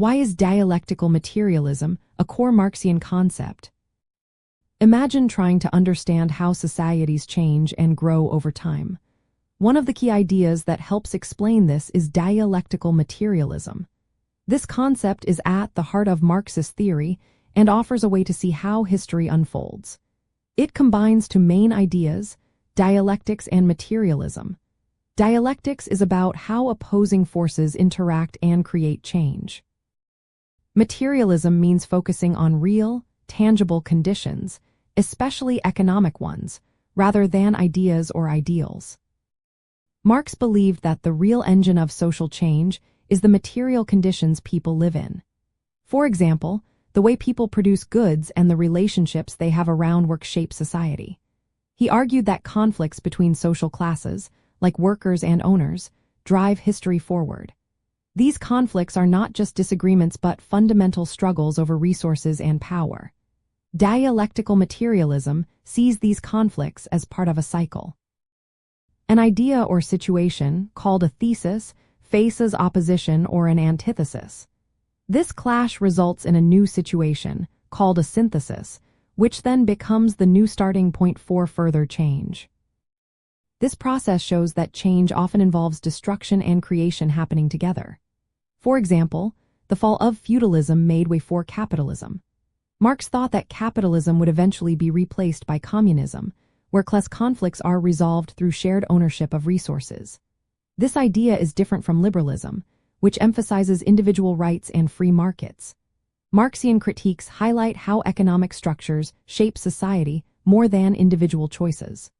Why is dialectical materialism a core Marxian concept? Imagine trying to understand how societies change and grow over time. One of the key ideas that helps explain this is dialectical materialism. This concept is at the heart of Marxist theory and offers a way to see how history unfolds. It combines two main ideas, dialectics and materialism. Dialectics is about how opposing forces interact and create change. Materialism means focusing on real, tangible conditions, especially economic ones, rather than ideas or ideals. Marx believed that the real engine of social change is the material conditions people live in. For example, the way people produce goods and the relationships they have around work shape society. He argued that conflicts between social classes, like workers and owners, drive history forward. These conflicts are not just disagreements but fundamental struggles over resources and power. Dialectical materialism sees these conflicts as part of a cycle. An idea or situation, called a thesis, faces opposition or an antithesis. This clash results in a new situation, called a synthesis, which then becomes the new starting point for further change. This process shows that change often involves destruction and creation happening together. For example, the fall of feudalism made way for capitalism. Marx thought that capitalism would eventually be replaced by communism, where class conflicts are resolved through shared ownership of resources. This idea is different from liberalism, which emphasizes individual rights and free markets. Marxian critiques highlight how economic structures shape society more than individual choices.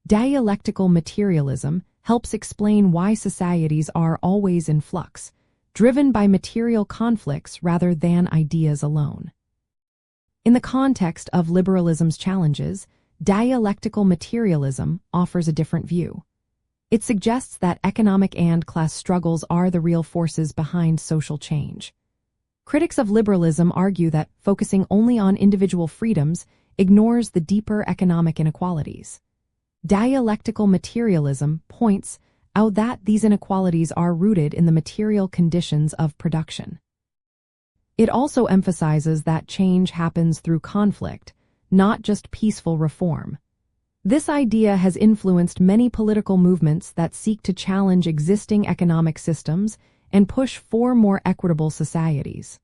Dialectical materialism helps explain why societies are always in flux, driven by material conflicts rather than ideas alone. In the context of liberalism's challenges, dialectical materialism offers a different view. It suggests that economic and class struggles are the real forces behind social change. Critics of liberalism argue that focusing only on individual freedoms ignores the deeper economic inequalities. Dialectical materialism points out that these inequalities are rooted in the material conditions of production. It also emphasizes that change happens through conflict, not just peaceful reform. This idea has influenced many political movements that seek to challenge existing economic systems and push for more equitable societies.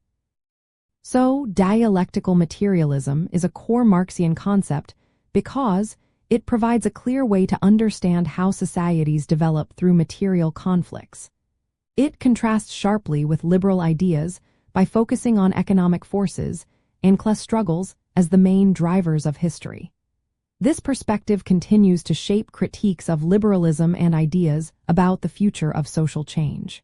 So, dialectical materialism is a core Marxian concept because it provides a clear way to understand how societies develop through material conflicts. It contrasts sharply with liberal ideas by focusing on economic forces and class struggles as the main drivers of history. This perspective continues to shape critiques of liberalism and ideas about the future of social change.